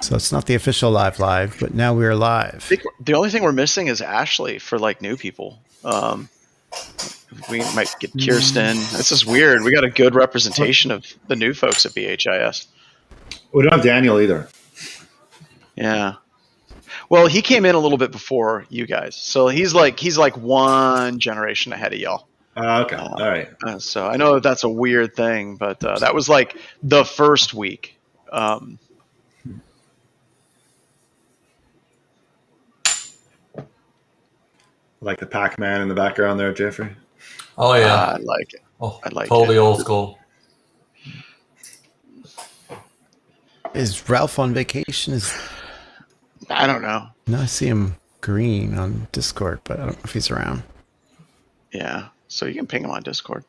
So it's not the official live, but now we are live. I think the only thing we're missing is Ashley for like new people. We might get Kirsten. This is weird. We got a good representation of the new folks at BHIS. We don't have Daniel either. Yeah. Well, he came in a little bit before you guys, so he's like one generation ahead of y'all. Okay. All right. So I know that's a weird thing, but that was like the first week. Like the Pac-Man in the background there, Jeffrey. Oh yeah, I like it. Oh, I like totally it. Old school. Is Ralph on vacation? I don't know. No, I see him green on Discord, but I don't know if he's around. Yeah, so you can ping him on Discord.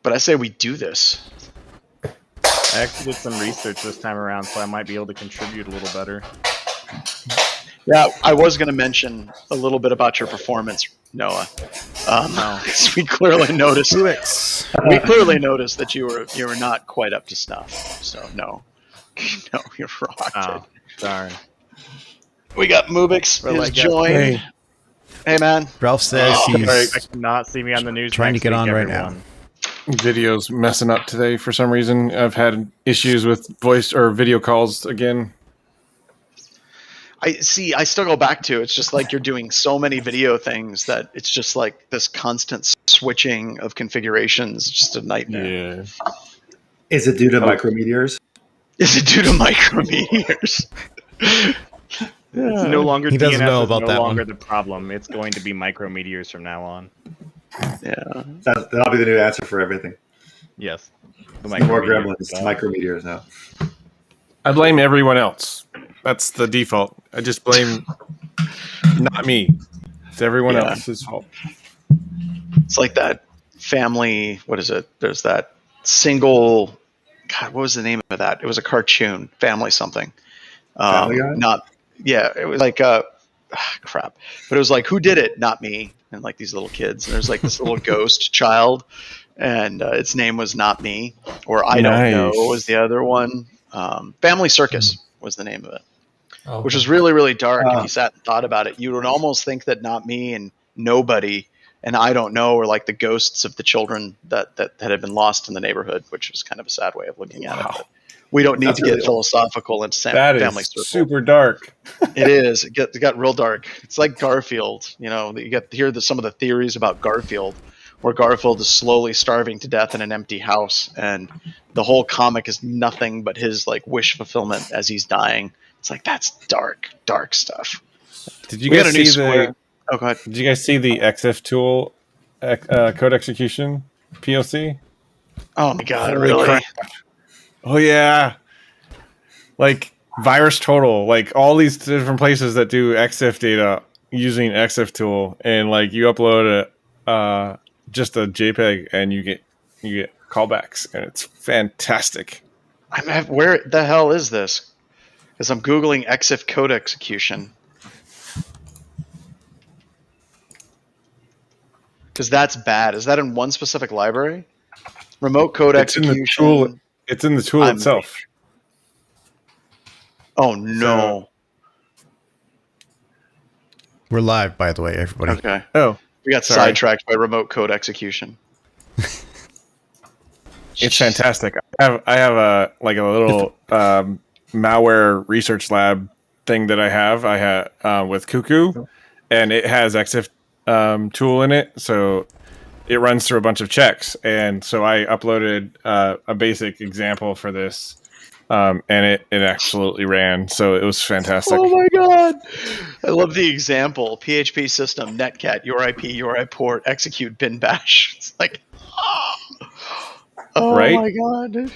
But I say we do this. I actually did some research this time around, so I might be able to contribute a little better. Yeah, I was going to mention a little bit about your performance, Noah. We clearly noticed. We clearly noticed that you were not quite up to snuff. So no, you're rocked. Oh, sorry. We got Mubix has joined. Hey man, Ralph says he's expect to not see me on the news. trying to get on right everyone. now. Video's messing up today for some reason. I've had issues with voice or video calls again. I still go back to it's just like you're doing so many video things that it's just like this constant switching of configurations. It's just a nightmare. Yeah. Is it due to micrometeors? Is it due to micrometeors? It's no longer He doesn't DNS know is about no that longer one. the problem. It's going to be micrometeors from now on. Yeah. That'll be the new answer for everything. Yes. The No more micrometeors. gremlins, micrometeors now. I blame everyone else. That's the default. I just blame not me. It's everyone else's fault. It's like that family. What is it? There's that single. God, what was the name of that? It was a cartoon. Family something. Family Guy? It was like crap. But it was like, who did it? Not me. And like these little kids. And there's like this little ghost child, and its name was Not Me, or I Don't Know was the other one. Family Circus was the name of it. Okay. Which was really, really dark. If you sat and thought about it, you would almost think that Not Me and Nobody and I Don't Know were like the ghosts of the children that had been lost in the neighborhood, which was kind of a sad way of looking at it. But we don't need to get philosophical into family circle. Super dark. It is. It got real dark. It's like Garfield. You get to hear some of the theories about Garfield, where Garfield is slowly starving to death in an empty house, and the whole comic is nothing but his like wish fulfillment as he's dying. It's like that's dark stuff. Did you guys see the? Oh, go ahead. Did you guys see the XF tool code execution POC? Oh my god! Holy Really? crap. Oh yeah, like Virus Total, like all these different places that do XF data using XF tool, and like you upload just a JPEG and you get callbacks, and it's fantastic. Where the hell is this? Because I'm googling XF code execution. Because that's bad. Is that in one specific library? Remote code execution. It's in the tool itself. Oh no! We're live, by the way, everybody. Okay. Oh, We got sidetracked by remote code execution. it's fantastic. I have a little malware research lab thing that I have with Cuckoo, and it has XF tool in it, so it runs through a bunch of checks. And so I uploaded a basic example for this, and it absolutely ran. So it was fantastic. Oh my god! I love the example. PHP system, netcat, your IP, your IP port, execute bin bash. It's like, oh right? my god, dude.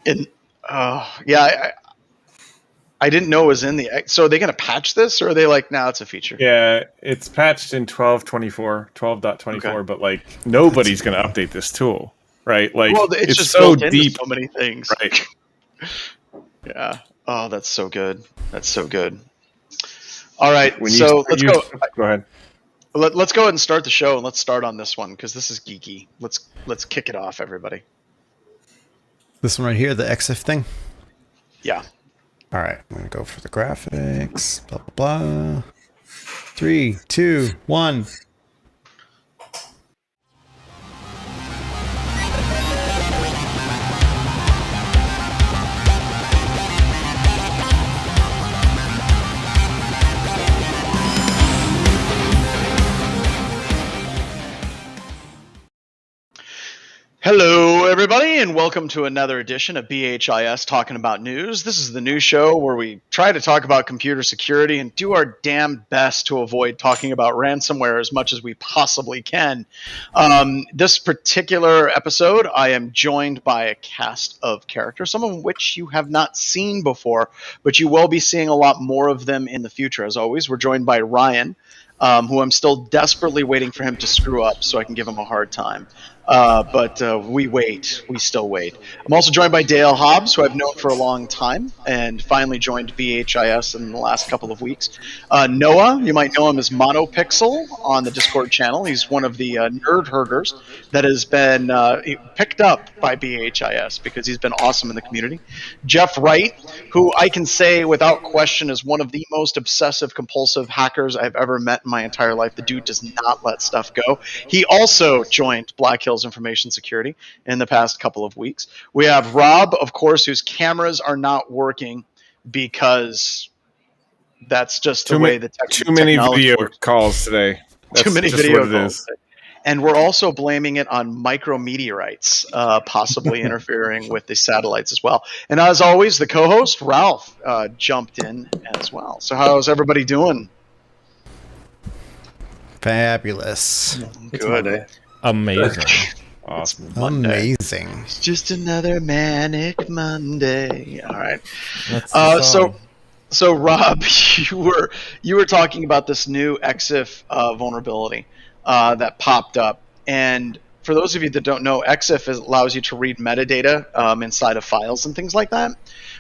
And yeah, I didn't know it was in the. So are they going to patch this, or are they like, now it's a feature? Yeah, it's patched in 12.24, okay. But like nobody's going to update this tool, right? Like, well, it's just so deep, so many things, right? Yeah. Oh, that's so good. That's so good. All right, so let's go. Go ahead. Let's go ahead and start the show, and let's start on this one because this is geeky. Let's kick it off, everybody. This one right here, the EXIF thing. Yeah. All right, I'm gonna go for the graphics. Blah blah blah. 3, 2, 1. Hello, everybody, and welcome to another edition of BHIS Talking About News. This is the news show where we try to talk about computer security and do our damn best to avoid talking about ransomware as much as we possibly can. This particular episode, I am joined by a cast of characters, some of which you have not seen before, but you will be seeing a lot more of them in the future. As always, we're joined by Ryan, who I'm still desperately waiting for him to screw up so I can give him a hard time. But we wait. We still wait. I'm also joined by Dale Hobbs, who I've known for a long time and finally joined BHIS in the last couple of weeks. Noah, you might know him as Monopixel on the Discord channel. He's one of the nerd herders that has been picked up by BHIS because he's been awesome in the community. Jeff Wright, who I can say without question is one of the most obsessive compulsive hackers I've ever met in my entire life. The dude does not let stuff go. He also joined Black Hills Information Security in the past couple of weeks. We have Rob, of course, whose cameras are not working because that's just the way the too many video works. Calls today. That's too many just video what it calls. is. And we're also blaming it on micrometeorites possibly interfering with the satellites as well. And as always, the co-host, Ralph, jumped in as well. So how's everybody doing? Fabulous. It's Good. Monday. Amazing. Awesome. Amazing. It's just another manic Monday. All right. That's the song. So Rob, you were talking about this new EXIF vulnerability that popped up, and for those of you that don't know, EXIF allows you to read metadata inside of files and things like that,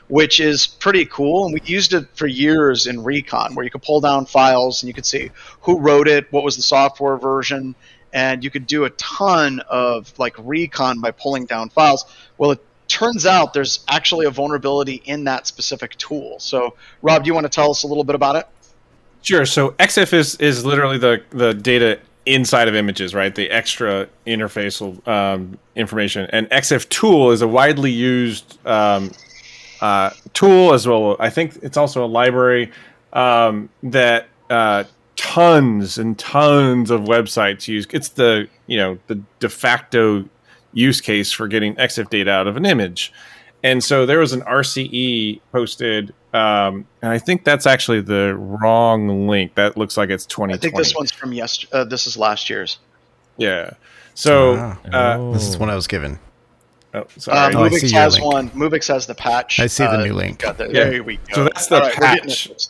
which is pretty cool. And we used it for years in Recon, where you could pull down files and you could see who wrote it, what was the software version, and you could do a ton of like Recon by pulling down files. Well, it turns out there's actually a vulnerability in that specific tool. So, Rob, do you want to tell us a little bit about it? Sure. So EXIF is literally the data inside of images, right? The extra interfacial information. And EXIF tool is a widely used tool as well. I think it's also a library that tons and tons of websites use. It's the de facto use case for getting EXIF data out of an image. And so there was an RCE posted, and I think that's actually the wrong link. That looks like it's 2020. I think this one's from this is last year's. Yeah. So This is one I was given. oh, sorry. I see Movix your has link. one. Movix has the patch. I see the new link. Got that. Yeah. There we go. So that's the All right, we're getting patch. this.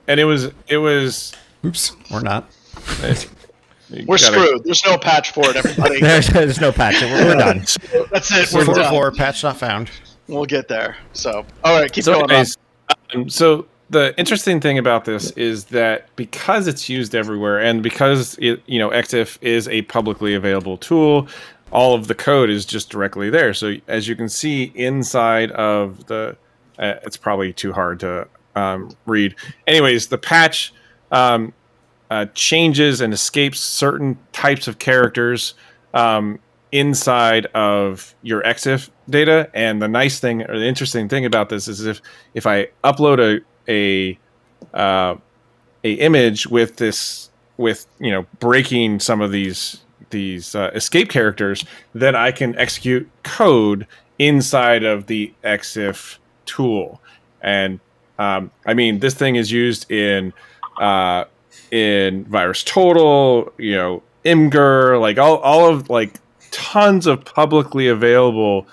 And it was Oops, we're not. We're screwed. There's no patch for it, everybody. There's no patch. We're done. That's it. We're done. 4 patch not found. We'll get there. So, all right, keep So going on. anyways, so the interesting thing about this is that because it's used everywhere and because EXIF is a publicly available tool, all of the code is just directly there. So as you can see inside of the, it's probably too hard to read. Anyways, the patch changes and escapes certain types of characters inside of your EXIF data. And the nice thing or the interesting thing about this is if I upload a image with breaking some of these escape characters, then I can execute code inside of the EXIF tool. And I mean, this thing is used in VirusTotal, Imgur, like all of like tons of publicly available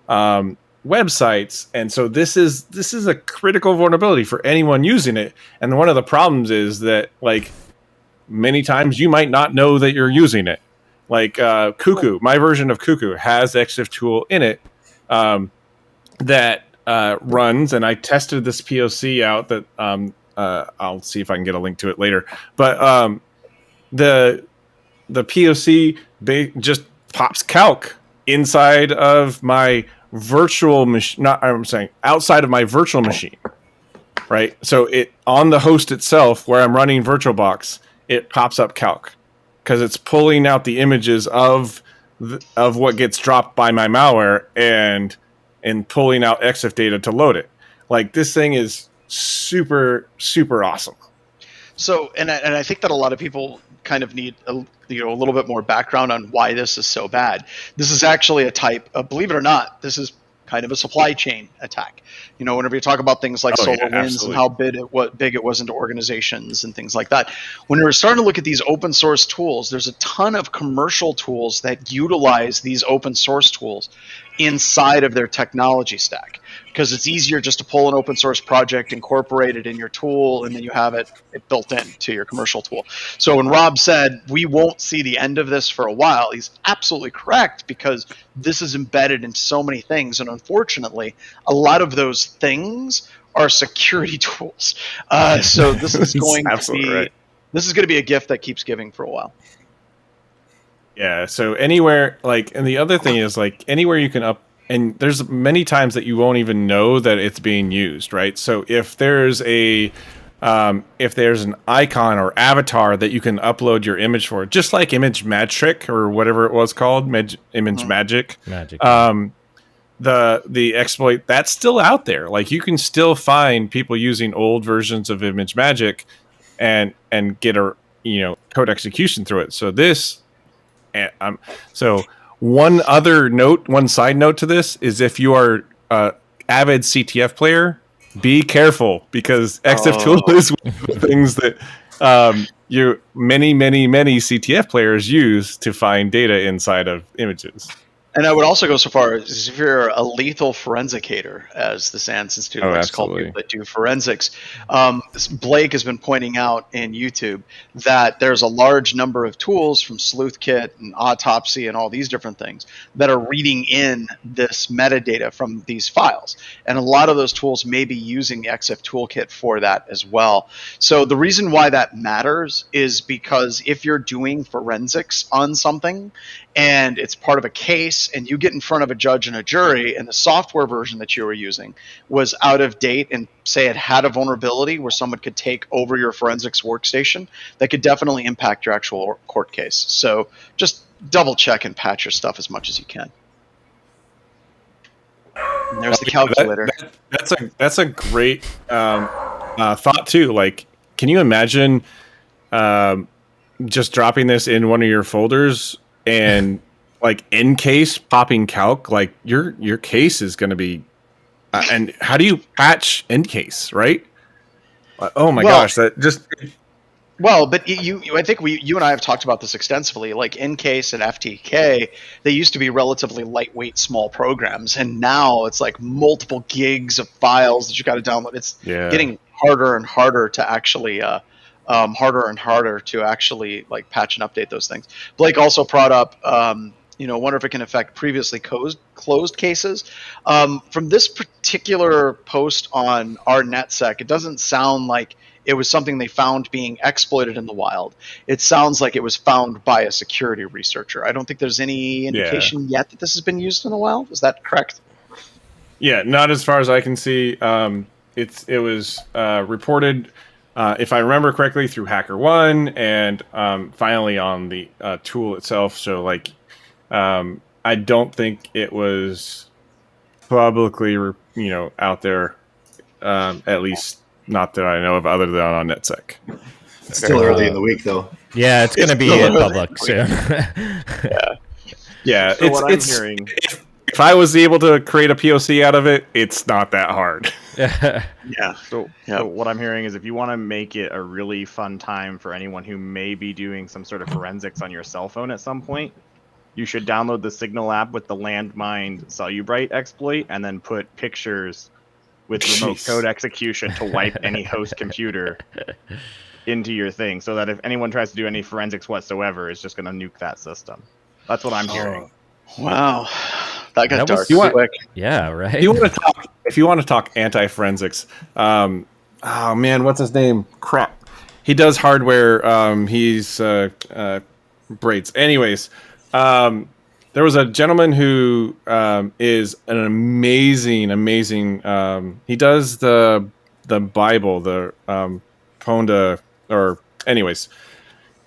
websites. And so this is a critical vulnerability for anyone using it. And one of the problems is that like many times you might not know that you're using it. Like Cuckoo, my version of Cuckoo has EXIF tool in it that runs, and I tested this POC out that I'll see if I can get a link to it later. But the POC just pops calc inside of my virtual machine. Not I'm saying outside of my virtual machine, right? So it on the host itself where I'm running VirtualBox, it pops up calc because it's pulling out the images of what gets dropped by my malware and pulling out EXIF data to load it. Like this thing is super awesome. So, and I think that a lot of people kind of need a little bit more background on why this is so bad. This is actually a type of, believe it or not, this is kind of a supply chain attack. Whenever you talk about things like SolarWinds and how big it was into organizations and things like that, when we're starting to look at these open source tools, there's a ton of commercial tools that utilize these open source tools inside of their technology stack, because it's easier just to pull an open source project, incorporate it in your tool, and then you have it built into your commercial tool. So when Rob said we won't see the end of this for a while, he's absolutely correct, because this is embedded in so many things. And unfortunately, a lot of those things are security tools. So this is going to be right. This is going to be a gift that keeps giving for a while. Yeah, so anywhere, and the other thing is, anywhere you can and there's many times that you won't even know that it's being used, right? So if there's an icon or avatar that you can upload your image for, just like Image Magic or whatever it was called, Image Magic. The exploit, that's still out there. You can still find people using old versions of Image Magic and get a code execution through it. So this... so one side note to this is, if you are avid CTF player, be careful, because EXIF tool is one of the things that many CTF players use to find data inside of images. And I would also go so far as, if you're a lethal forensicator, as the SANS Institute likes to call people that do forensics, Blake has been pointing out in YouTube that there's a large number of tools from SleuthKit and Autopsy and all these different things that are reading in this metadata from these files. And a lot of those tools may be using the EXIF toolkit for that as well. So the reason why that matters is because if you're doing forensics on something and it's part of a case, and you get in front of a judge and a jury, and the software version that you were using was out of date, and say it had a vulnerability where someone could take over your forensics workstation, that could definitely impact your actual court case. So just double check and patch your stuff as much as you can. And there's the calculator. That's a great thought too. Can you imagine just dropping this in one of your folders and in case popping calc? Your case is going to be and how do you patch in case, right? Oh my gosh, that just but I think you and I have talked about this extensively. In case and FTK, they used to be relatively lightweight, small programs, and now it's multiple gigs of files that you got to download. It's getting harder and harder to actually patch and update those things. Blake also brought up, wonder if it can affect previously closed cases. From this particular post on our NetSec, it doesn't sound like it was something they found being exploited in the wild. It sounds like it was found by a security researcher. I don't think there's any indication yet that this has been used in the wild. Is that correct? Yeah, not as far as I can see. It was reported, if I remember correctly, through HackerOne, and finally on the tool itself. So I don't think it was publicly out there, at least not that I know of, other than on NetSec. It's still early in the week, though. Yeah, it's going to be in public soon. Yeah. So what I'm hearing, if I was able to create a POC out of it, it's not that hard. So what I'm hearing is, if you want to make it a really fun time for anyone who may be doing some sort of forensics on your cell phone at some point, you should download the Signal app with the landmine Cellubrite exploit, and then put pictures with remote code execution to wipe any host computer into your thing, so that if anyone tries to do any forensics whatsoever, it's just going to nuke that system. That's what I'm hearing. Wow. That got dark quick. Yeah, right. If you want to talk anti-forensics, oh man, what's his name? Crap. He does hardware. He's braids. Anyways, there was a gentleman who is an amazing. He does the Bible, the Ponda, or anyways,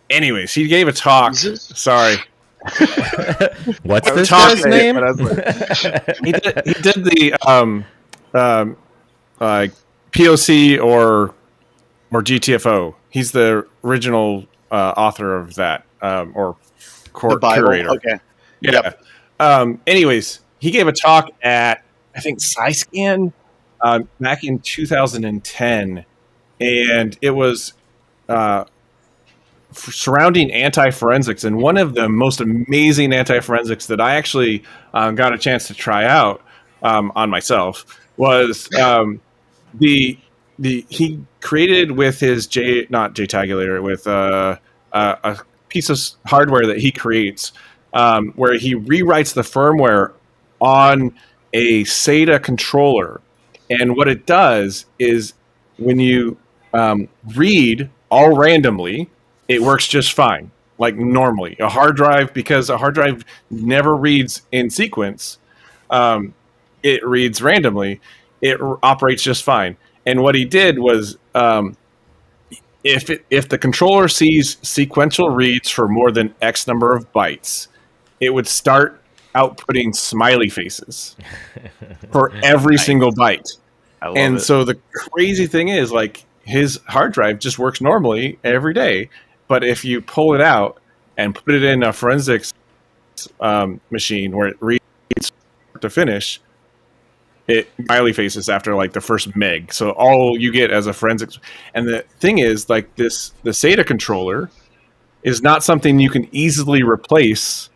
he gave a talk. Jesus? Sorry, What's I this talked guy's to name? but I was like- he did the POC or GTFO. He's the original author of that, or The Bible. curator. Okay. Yeah. Anyways, he gave a talk at, I think, SciScan back in 2010, and it was surrounding anti-forensics. And one of the most amazing anti-forensics that I actually got a chance to try out on myself was he created with his not JTagulator, with a piece of hardware that he creates, where he rewrites the firmware on a SATA controller. And what it does is when you read all randomly, it works just fine, like normally. A hard drive, because a hard drive never reads in sequence, it reads randomly. It operates just fine. And what he did was, if the controller sees sequential reads for more than X number of bytes, it would start outputting smiley faces for every single byte. I love And it. so the crazy thing is, like, his hard drive just works normally every day. But if you pull it out and put it in a forensics machine where it reads start to finish, it smiley faces after like the first meg. So all you get as a forensics. And the thing is, like, the SATA controller is not something you can easily replace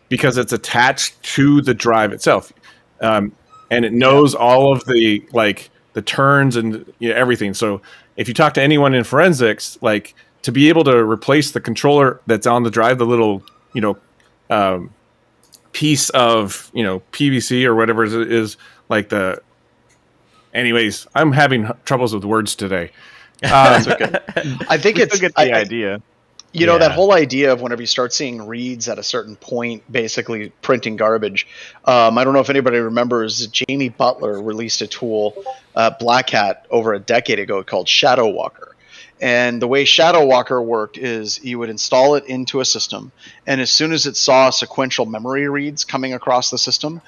because it's attached to the drive itself. And it knows all of the, like, the turns and everything. So if you talk to anyone in forensics, like, to be able to replace the controller that's on the drive, the little, piece of, PVC or whatever it is, like the. Anyways, I'm having troubles with words today. That's okay. I think We it's still get the idea. You know, that Yeah. whole idea of whenever you start seeing reads at a certain point, basically printing garbage. I don't know if anybody remembers, Jamie Butler released a tool, Black Hat, over a decade ago called Shadow Walker. And the way Shadow Walker worked is you would install it into a system, and as soon as it saw sequential memory reads coming across the system,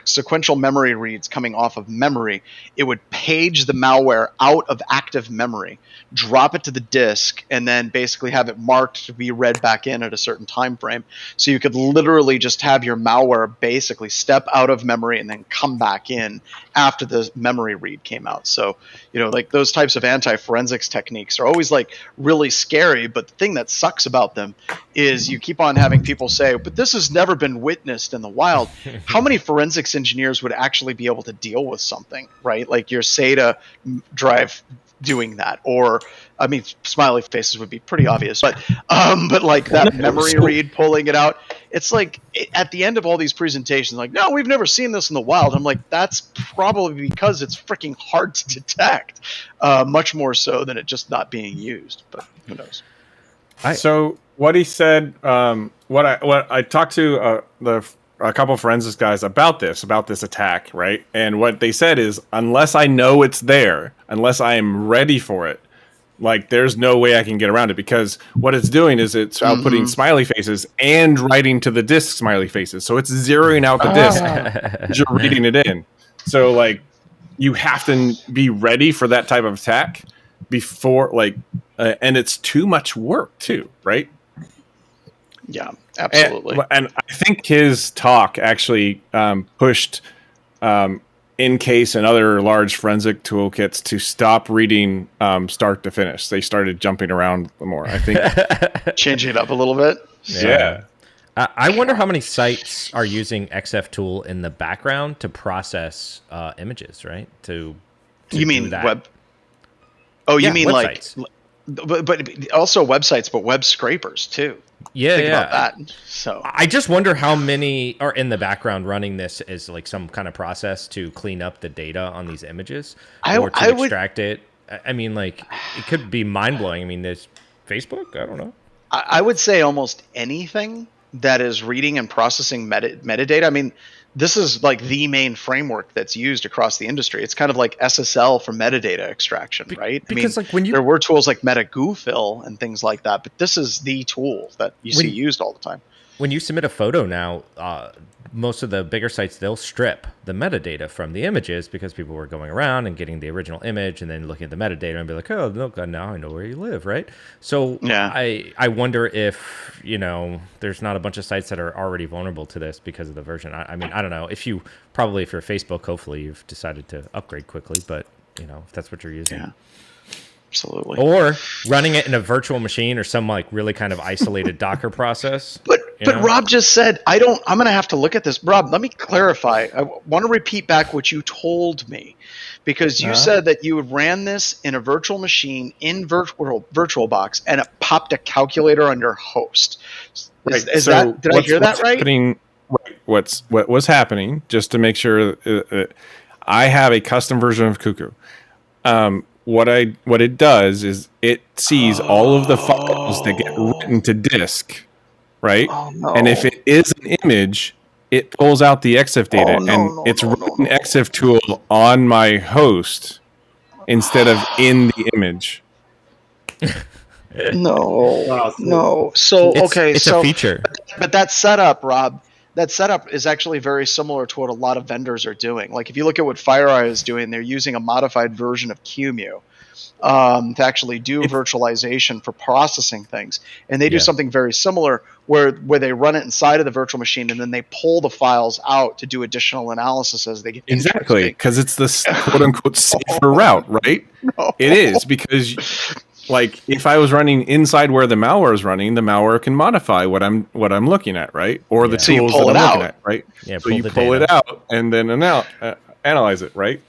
sequential memory reads coming off of memory, it would page the malware out of active memory, drop it to the disk, and then basically have it marked to be read back in at a certain time frame. So you could literally just have your malware basically step out of memory and then come back in after the memory read came out. So, like, those types of anti-forensics techniques are always, like, really scary, but the thing that sucks about them is you keep on having people say, but this has never been witnessed in the wild. How many forensics engineers would actually be able to deal with something, right? Like your SATA drive doing that, or I mean, smiley faces would be pretty obvious, but like that memory read pulling it out. It's like at the end of all these presentations, like, no, we've never seen this in the wild. I'm like, that's probably because it's freaking hard to detect, much more so than it just not being used. But who knows? So what he said, what I talked to a couple of forensics guys about this attack, right? And what they said is, unless I know it's there, unless I am ready for it, like, there's no way I can get around it, because what it's doing is it's outputting smiley faces and writing to the disk smiley faces. So it's zeroing out the disk as you're reading it in. So, like, you have to be ready for that type of attack before, like, and it's too much work too, right? Yeah, absolutely. And I think his talk actually pushed Incase and other large forensic toolkits to stop reading start to finish. They started jumping around more, I think. Changing it up a little bit. Yeah. I wonder how many sites are using XFtool in the background to process images, right? To You mean do that. web? Oh, you Yeah, mean websites. but also websites, but web scrapers too. Yeah, Think yeah. about that. So I just wonder how many are in the background running this as, like, some kind of process to clean up the data on these images or to extract it. I mean, like, it could be mind blowing. I mean, there's Facebook. I don't know. I would say almost anything that is reading and processing metadata. I mean, this is like the main framework that's used across the industry. It's kind of like SSL for metadata extraction, right? Because I mean, there were tools like MetaGoofill and things like that, but this is the tool that you see used all the time. When you submit a photo now, most of the bigger sites, they'll strip the metadata from the images because people were going around and getting the original image and then looking at the metadata and be like, oh, look, now I know where you live, right? So I wonder if, there's not a bunch of sites that are already vulnerable to this because of the version. I mean, I don't know. If you're Facebook, hopefully you've decided to upgrade quickly, but, if that's what you're using. Yeah. Absolutely. Or running it in a virtual machine or some like really kind of isolated Docker process. But Rob just said, I'm going to have to look at this. Rob, let me clarify. I want to repeat back what you told me, because you said that you ran this in a virtual machine in VirtualBox and it popped a calculator on your host. Did I hear that right? What was happening, just to make sure, I have a custom version of Cuckoo. What it does is it sees all of the files that get written to disk, right? Oh, no. And if it is an image, it pulls out the EXIF data, it's written EXIF tool on my host instead of in the image. No. So it's a feature, but that setup, Rob. That setup is actually very similar to what a lot of vendors are doing. Like if you look at what FireEye is doing, they're using a modified version of QEMU to actually do virtualization for processing things. And they do something very similar where they run it inside of the virtual machine and then they pull the files out to do additional analysis as they get exactly, because it's the quote unquote safer route, right? No. It is, because like if I was running inside where the malware is running, the malware can modify what I'm looking at, right? Or the tools that I'm looking at, right? Yeah, so you pull it out and then analyze it, right?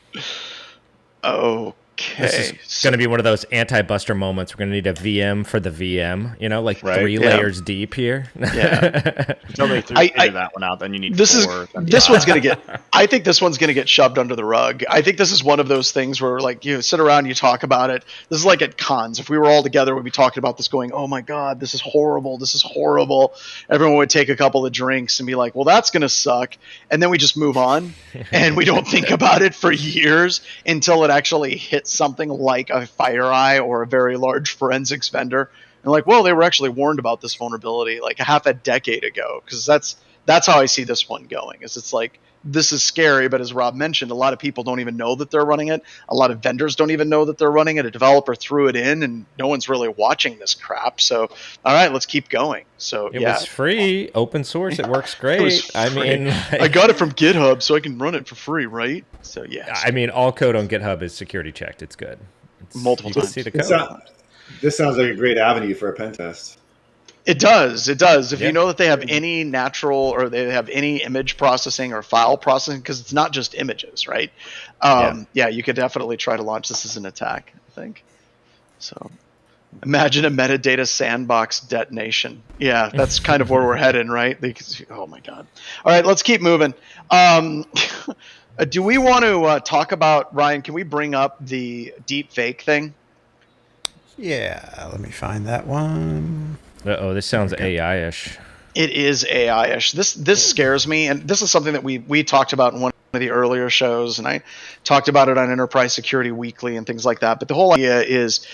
Okay. This is going to be one of those anti-buster moments. We're going to need a VM for the VM, three layers deep here. Yeah. Until they figure that one out, then you need four. I think this one's going to get shoved under the rug. I think this is one of those things where like you sit around and you talk about it. This is like at cons. If we were all together, we'd be talking about this going, oh my God, this is horrible. This is horrible. Everyone would take a couple of drinks and be like, well, that's going to suck. And then we just move on and we don't think about it for years until it actually hits something like a FireEye or a very large forensics vendor, and like, well, they were actually warned about this vulnerability like a half a decade ago. Because that's how I see this one going. It's like, this is scary, but as Rob mentioned, a lot of people don't even know that they're running it. A lot of vendors don't even know that they're running it. A developer threw it in, and no one's really watching this crap. So, all right, let's keep going. So it was free, open source. It works great. I got it from GitHub, so I can run it for free, right? So yeah. I mean, all code on GitHub is security checked. It's good. Multiple times. See the code. This sounds like a great avenue for a pen test. It does. If you know that they have any natural or they have any image processing or file processing, because it's not just images, right? You could definitely try to launch this as an attack, I think. So imagine a metadata sandbox detonation. Yeah, that's kind of where we're heading, right? Oh my God. All right, let's keep moving. Do we want to talk about, Ryan, can we bring up the deep fake thing? Yeah, let me find that one. This sounds AI-ish. It is AI-ish. This scares me, and this is something that we talked about in one of the earlier shows, and I talked about it on Enterprise Security Weekly and things like that. But the whole idea is,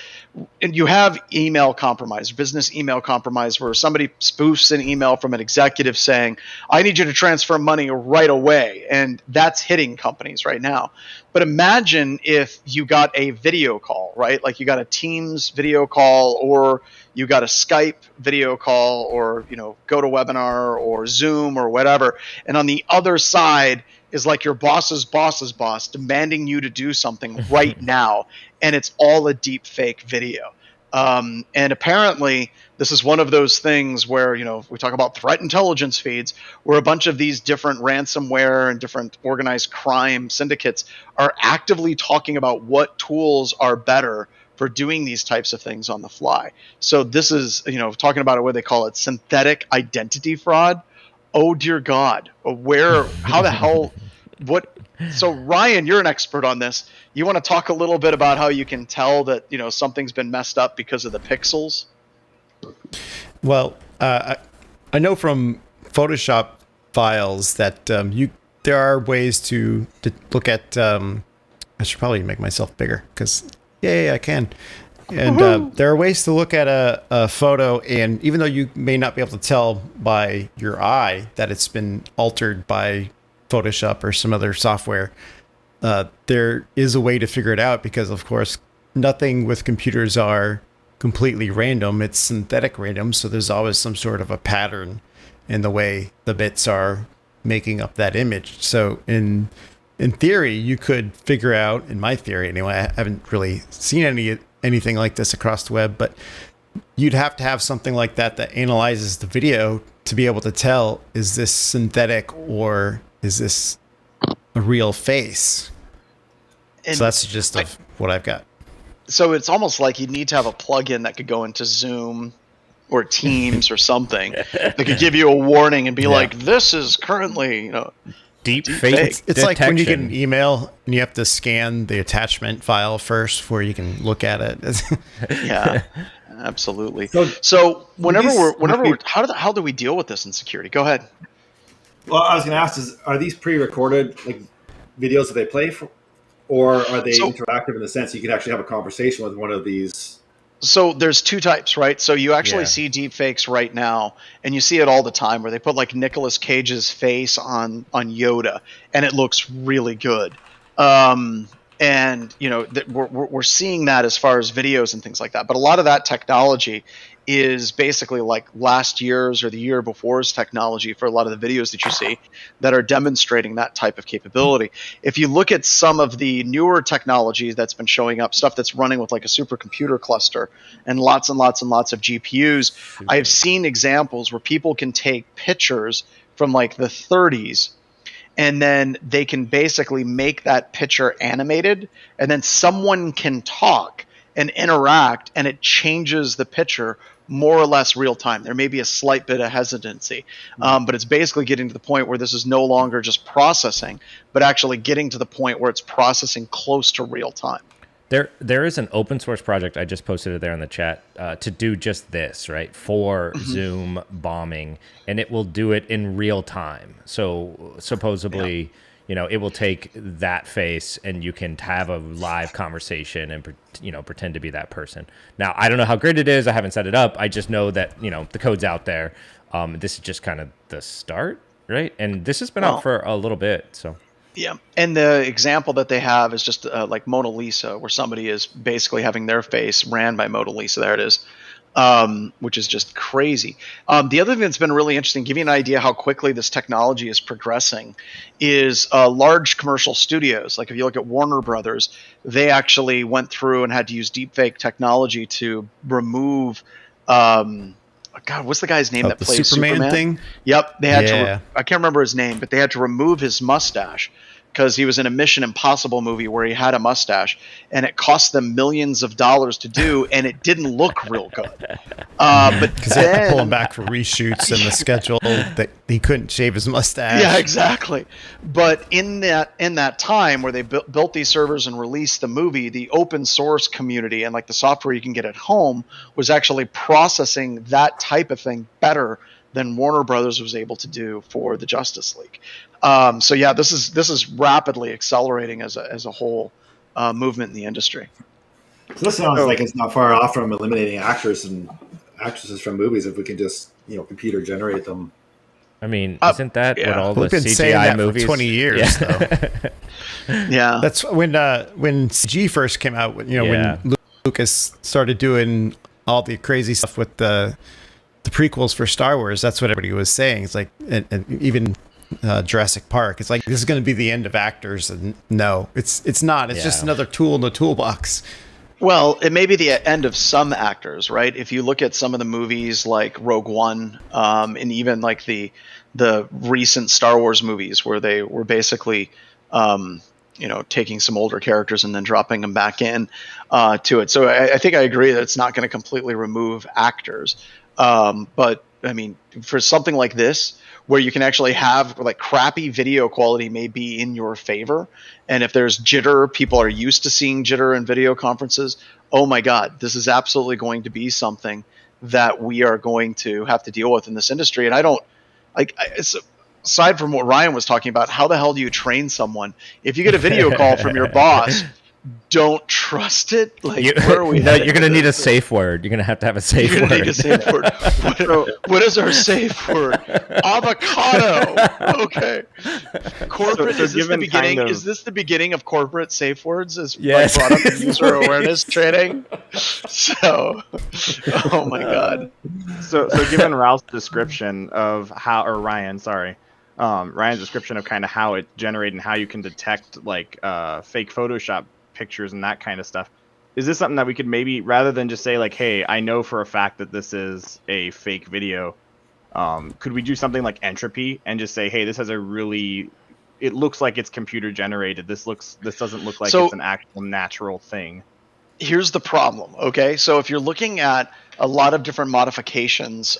you have email compromise, business email compromise, where somebody spoofs an email from an executive saying, I need you to transfer money right away. And that's hitting companies right now. But imagine if you got a video call, right? Like you got a Teams video call, or you got a Skype video call, or, GoToWebinar or Zoom or whatever. And on the other side is like your boss's boss's boss demanding you to do something right now. And it's all a deep fake video. And apparently this is one of those things where, we talk about threat intelligence feeds, where a bunch of these different ransomware and different organized crime syndicates are actively talking about what tools are better for doing these types of things on the fly. So this is, talking about what they call it, synthetic identity fraud. Oh dear God, how the hell, what? So Ryan, you're an expert on this. You want to talk a little bit about how you can tell that, something's been messed up because of the pixels? Well, I know from Photoshop files that there are ways to look at. I should probably make myself bigger because yay, I can. And there are ways to look at a photo, and even though you may not be able to tell by your eye that it's been altered by Photoshop or some other software, there is a way to figure it out because, of course, nothing with computers are completely random. It's synthetic random, so there's always some sort of a pattern in the way the bits are making up that image. So in theory, you could figure out, in my theory anyway, I haven't really seen anything like this across the web, but you'd have to have something like that analyzes the video to be able to tell, is this synthetic or is this a real face? And so that's just of what I've got. So it's almost like you'd need to have a plugin that could go into Zoom or Teams or something that could give you a warning and be like, this is currently, deep fake. It's like when you get an email and you have to scan the attachment file first before you can look at it. Yeah, absolutely. So how do we deal with this in security? Go ahead. Well, I was going to ask: are these pre-recorded like videos that they play for, or are they interactive in the sense you can actually have a conversation with one of these? So there's two types, right? So you actually see deepfakes right now, and you see it all the time where they put like Nicolas Cage's face on Yoda, and it looks really good. And we're seeing that as far as videos and things like that. But a lot of that technology is basically like last year's or the year before's technology for a lot of the videos that you see that are demonstrating that type of capability. If you look at some of the newer technology that's been showing up, stuff that's running with like a supercomputer cluster and lots and lots and lots of GPUs, I have seen examples where people can take pictures from like the 30s and then they can basically make that picture animated, and then someone can talk and interact, and it changes the picture more or less real time. There may be a slight bit of hesitancy, but it's basically getting to the point where this is no longer just processing, but actually getting to the point where it's processing close to real time. There is an open source project, I just posted it there in the chat, to do just this, right, for Zoom bombing, and it will do it in real time. So supposedly, it will take that face and you can have a live conversation and, pretend to be that person. Now, I don't know how great it is. I haven't set it up. I just know that, the code's out there. This is just kind of the start, right? And this has been out for a little bit, so. Yeah, and the example that they have is just like Mona Lisa, where somebody is basically having their face ran by Mona Lisa. There it is, which is just crazy. The other thing that's been really interesting, give you an idea how quickly this technology is progressing, is large commercial studios. Like if you look at Warner Brothers, they actually went through and had to use deepfake technology to remove God, what's the guy's name that plays Superman thing? Yep, they had to. I can't remember his name, but they had to remove his mustache because he was in a Mission Impossible movie where he had a mustache, and it cost them millions of dollars to do, and it didn't look real good. But because they had to pull him back for reshoots in the schedule that he couldn't shave his mustache. Yeah, exactly. But in that time where they built these servers and released the movie, the open source community and like the software you can get at home was actually processing that type of thing better than Warner Brothers was able to do for the Justice League. So yeah, this is rapidly accelerating as a whole movement in the industry. So this sounds like it's not far off from eliminating actors and actresses from movies if we can just computer generate them. I mean, isn't that what all the We've been CGI saying that movies? for 20 years, though. Yeah, that's when CG first came out. When Lucas started doing all the crazy stuff with the prequels for Star Wars. That's what everybody was saying. It's like, and even Jurassic Park. It's like this is going to be the end of actors, and no, it's not. It's just another tool in the toolbox. Well, it may be the end of some actors, right? If you look at some of the movies like Rogue One, and even like the recent Star Wars movies where they were basically, taking some older characters and then dropping them back in to it. So I think I agree that it's not going to completely remove actors. But I mean, for something like this, where you can actually have like crappy video quality may be in your favor. And if there's jitter, people are used to seeing jitter in video conferences. Oh my God, this is absolutely going to be something that we are going to have to deal with in this industry. And I don't aside from what Ryan was talking about, how the hell do you train someone if you get a video call from your boss? Don't trust it. Like, where are we? No, you're gonna need a safe word. You're gonna have to have a safe word. Need a safe word. What is our safe word? Avocado. Okay. Corporate. So is this the beginning? kind of- Is this the beginning of corporate safe words? As Yes. like brought up in user awareness training. So, oh my god. So given Ralph's description of how, or Ryan, sorry, Ryan's description of kind of how it generated and how you can detect like fake Photoshop pictures and that kind of stuff, is this something that we could maybe, rather than just say like, hey, I know for a fact that this is a fake video, could we do something like entropy and just say, hey, this has a really, it looks like it's computer generated, this doesn't look like it's an actual natural thing? Here's the problem. Okay, so if you're looking at a lot of different modifications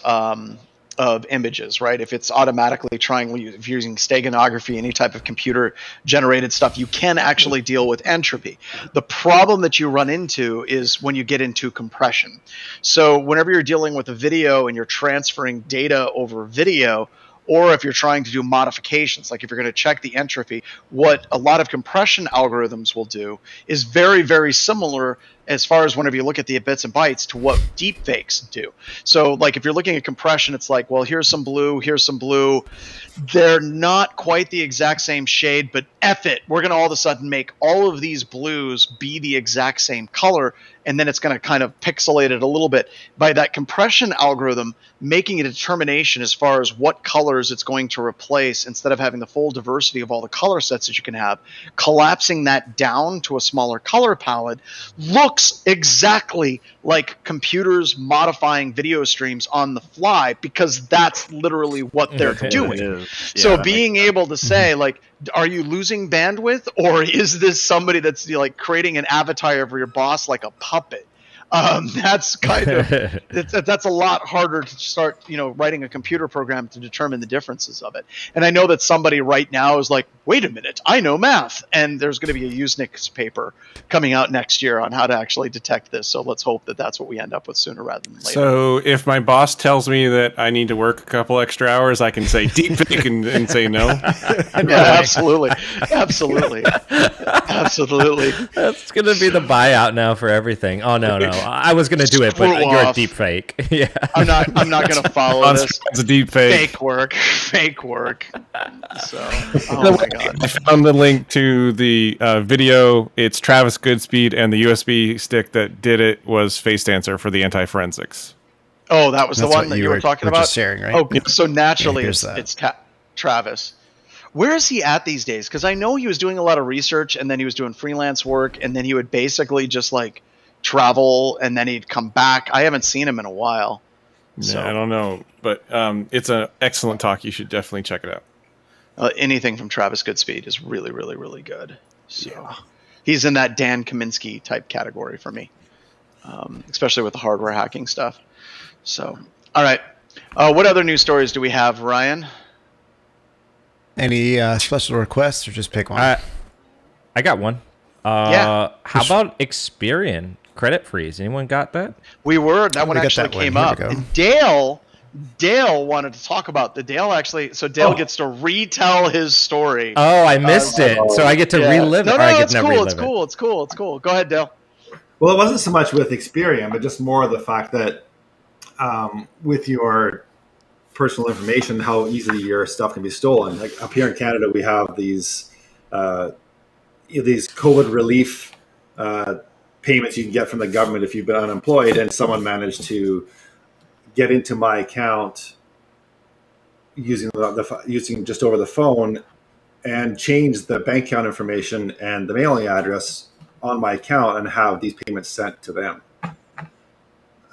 of images, right? If it's automatically if you're using steganography, any type of computer generated stuff, you can actually deal with entropy. The problem that you run into is when you get into compression. So whenever you're dealing with a video and you're transferring data over video, or if you're trying to do modifications, like if you're going to check the entropy, what a lot of compression algorithms will do is very, very similar as far as whenever you look at the bits and bytes to what deepfakes do. So like if you're looking at compression, it's like, well, here's some blue. They're not quite the exact same shade, but F it. We're going to all of a sudden make all of these blues be the exact same color, and then it's going to kind of pixelate it a little bit. By that compression algorithm making a determination as far as what colors it's going to replace, instead of having the full diversity of all the color sets that you can have, collapsing that down to a smaller color palette looks exactly like computers modifying video streams on the fly, because that's literally what they're doing. So being able to say, like, are you losing bandwidth, or is this somebody that's like creating an avatar of your boss like a puppet? That's kind of that's a lot harder to start, writing a computer program to determine the differences of it. And I know that somebody right now is like, wait a minute, I know math, and there's going to be a Usenix paper coming out next year on how to actually detect this. So let's hope that that's what we end up with sooner rather than later. So if my boss tells me that I need to work a couple extra hours, I can say deepfake and say no. Yeah, absolutely. That's gonna be the buyout now for everything. Oh no, I was gonna do it, but Screw you're a off. deep fake. Yeah, I'm not going to follow this. It's a deepfake. Fake work. So, oh my god. I found the link to the video. It's Travis Goodspeed, and the USB stick that did it was Face Dancer for the anti-forensics. Oh, that was That's the one what that you you were were talking just about? sharing, right? Oh, so naturally Yeah, here's that. it's Travis. Where is he at these days? Because I know he was doing a lot of research, and then he was doing freelance work, and then he would basically just like travel, and then he'd come back. I haven't seen him in a while. So I don't know, but it's an excellent talk. You should definitely check it out. anything from Travis Goodspeed is really, really, really good. So he's in that Dan Kaminsky type category for me, especially with the hardware hacking stuff. So, all right. What other news stories do we have, Ryan? Any special requests, or just pick one? I got one. Yeah. How about Experian credit freeze? Anyone got that? That one got actually that one. came Here we up. go. And Dale wanted to talk about Dale gets to retell his story. Oh, I missed it. So I get to relive it. No, or I get it's to cool. relive It's cool. It's cool. It's cool. Go ahead, Dale. Well, it wasn't so much with Experian, but just more the fact that with your personal information, how easily your stuff can be stolen. Like up here in Canada, we have these COVID relief payments you can get from the government if you've been unemployed, and someone managed to get into my account using just over the phone and change the bank account information and the mailing address on my account and have these payments sent to them.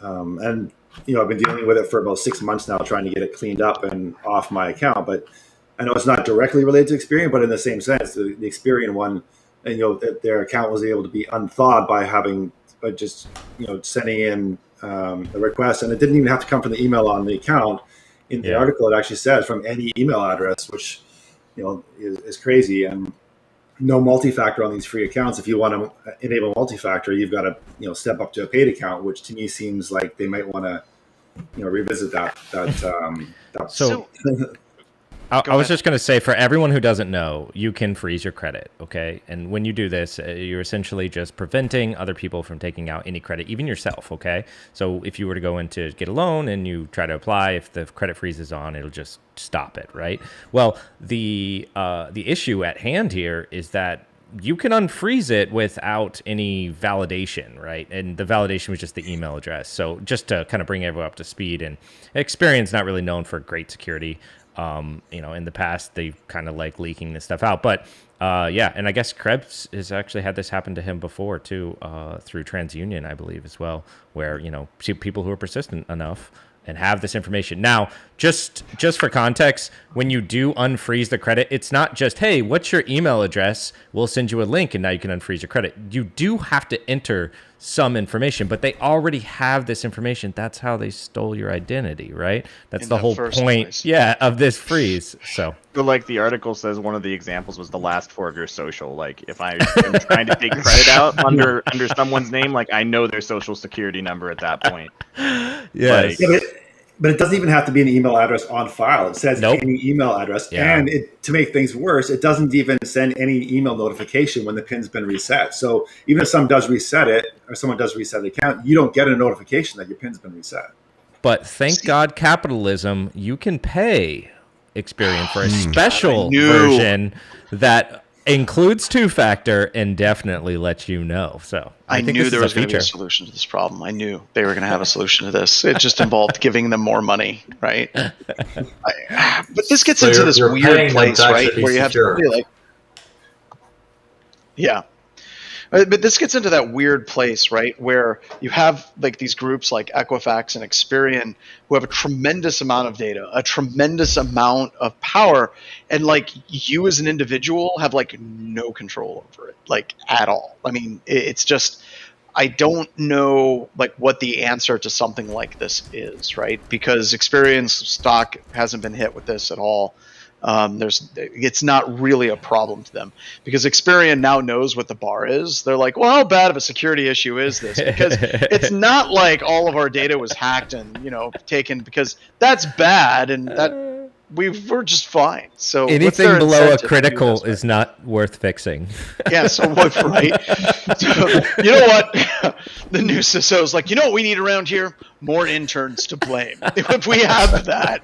And I've been dealing with it for about 6 months now, trying to get it cleaned up and off my account. But I know it's not directly related to Experian, but in the same sense, the Experian one, and their account was able to be unthawed by just sending in a request, and it didn't even have to come from the email on the account. In the article, it actually says from any email address, which is crazy. And no multi-factor on these free accounts. If you want to enable multi-factor, you've got to step up to a paid account, which to me seems like they might want to revisit that. So I was just going to say, for everyone who doesn't know, you can freeze your credit, okay? And when you do this, you're essentially just preventing other people from taking out any credit, even yourself, okay? So if you were to go in to get a loan and you try to apply, if the credit freeze is on, it'll just stop it, right? Well, the issue at hand here is that you can unfreeze it without any validation, right? And the validation was just the email address. So just to kind of bring everyone up to speed, and Experian's not really known for great security. In the past, they've kind of like leaking this stuff out. But yeah, and I guess Krebs has actually had this happen to him before too, through TransUnion, I believe, as well, where, people who are persistent enough and have this information. Now, just for context, when you do unfreeze the credit, it's not just, hey, what's your email address? We'll send you a link and now you can unfreeze your credit. You do have to enter some information, but they already have this information. That's how they stole your identity, right? That's the whole point, of this freeze. So like the article says, one of the examples was the last four of your social. Like if I am trying to take credit out under someone's name, like I know their social security number at that point. Yes. But it doesn't even have to be an email address on file. It says any email address. Yeah. And to make things worse, it doesn't even send any email notification when the PIN's been reset. So even if someone does reset it, or someone does reset the account, you don't get a notification that your PIN's been reset. But thank God capitalism, you can pay Experian for a special version that includes two-factor and definitely lets you know. So I knew there was going to be a solution to this problem. I knew they were going to have a solution to this. It just involved giving them more money, right? But this gets into this weird place, right, where you have to be like, yeah. But this gets into that weird place, right, where you have like these groups like Equifax and Experian who have a tremendous amount of data, a tremendous amount of power, and like you as an individual have like no control over it, like at all. I mean, it's just, I don't know like what the answer to something like this is, right? Because Experian's stock hasn't been hit with this at all. It's not really a problem to them because Experian now knows what the bar is. They're like, well, how bad of a security issue is this? Because it's not like all of our data was hacked and, taken, because that's bad and that we're just fine. So anything below a critical is not worth fixing. Yeah. So what, right? So, you know what? The new CISO is like, what we need around here? More interns to blame. If we have that,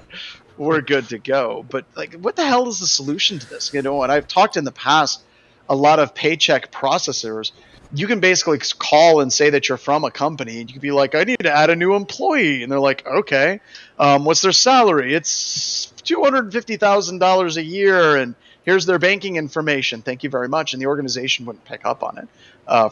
we're good to go. But like, what the hell is the solution to this? And I've talked in the past, a lot of paycheck processors, you can basically call and say that you're from a company and you can be like, I need to add a new employee. And they're like, okay, what's their salary? It's $250,000 a year. And here's their banking information. Thank you very much. And the organization wouldn't pick up on it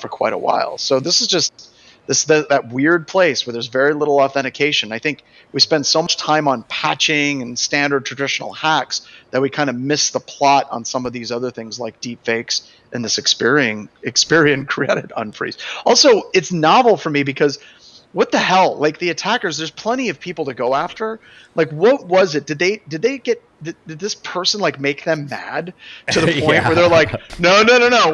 for quite a while. So this is just that weird place where there's very little authentication. I think we spend so much time on patching and standard traditional hacks that we kind of miss the plot on some of these other things like deep fakes and this Experian credit unfreeze. Also, it's novel for me because what the hell? Like the attackers, there's plenty of people to go after. Like, what was it? Did this person like make them mad to the point where they're like, no,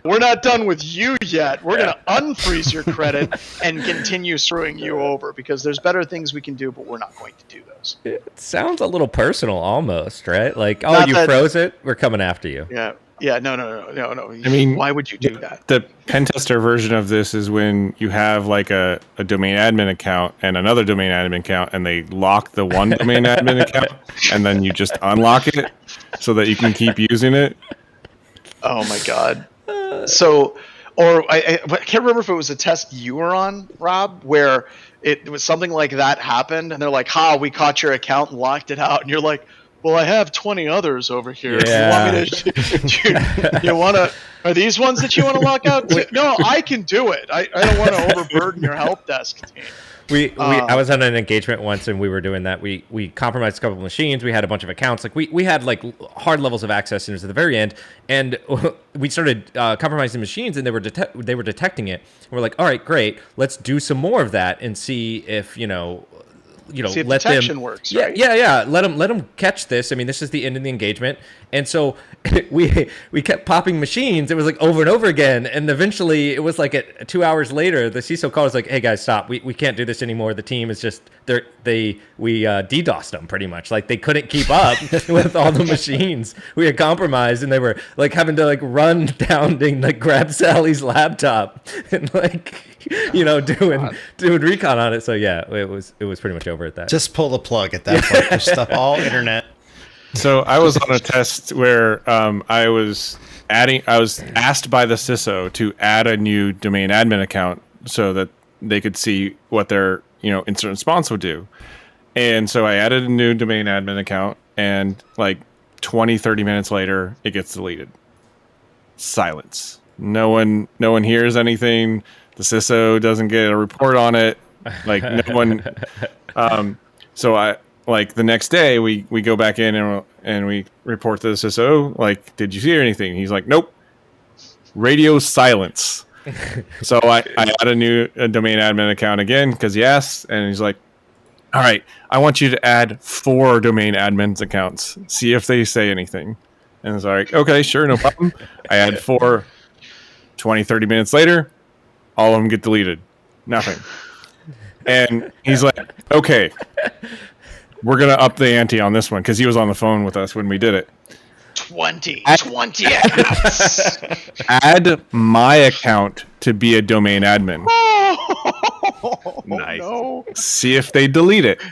we're not done with you yet. We're going to unfreeze your credit and continue screwing you over because there's better things we can do, but we're not going to do those. It sounds a little personal almost, right? Like, oh, you froze it? We're coming after you. Yeah. Yeah, no. I mean, why would you do that? The pen tester version of this is when you have like a domain admin account and another domain admin account, and they lock the one domain admin account, and then you just unlock it so that you can keep using it. Oh my god! So, or I can't remember if it was a test you were on, Rob, where it was something like that happened, and they're like, we caught your account and locked it out," and you're like, well, I have 20 others over here. Yeah. You want me to? You want to? Are these ones that you want to lock out? No, I can do it. I don't want to overburden your help desk team. I was on an engagement once, and we were doing that. We compromised a couple of machines. We had a bunch of accounts. Like we had like hard levels of access, and it was at the very end. And we started compromising machines, and they were detecting it. And we're like, all right, great. Let's do some more of that and see if See if let detection them works, yeah, right? yeah. Let them catch this. I mean, this is the end of the engagement, and so we kept popping machines. It was like over and over again, and eventually it was like at 2 hours later, the CISO called us like, "Hey guys, stop. We can't do this anymore. The team is just we DDoSed them pretty much. Like they couldn't keep up with all the machines. We had compromised, and they were like having to like run down and like grab Sally's laptop and like doing recon on it. So yeah, it was pretty much over at that. Just pull the plug at that point. Just stop all internet. So I was on a test where I was asked by the CISO to add a new domain admin account so that they could see what their incident response would do. And so I added a new domain admin account, and like 20-30 minutes later, it gets deleted. Silence. No one hears anything. The CISO doesn't get a report on it. Like no one. So I like the next day we go back in and we report to the CISO, like, did you hear anything? He's like, nope. Radio silence. So I add a domain admin account again because he asked, and he's like, all right, I want you to add 4 domain admins accounts. See if they say anything. And I was like, okay, sure, no problem. I add 4. 20-30 minutes later, all of them get deleted. Nothing. And he's like, okay, we're going to up the ante on this one, because he was on the phone with us when we did it. 20 accounts. Add my account to be a domain admin. Oh, Nice. no. See if they delete it.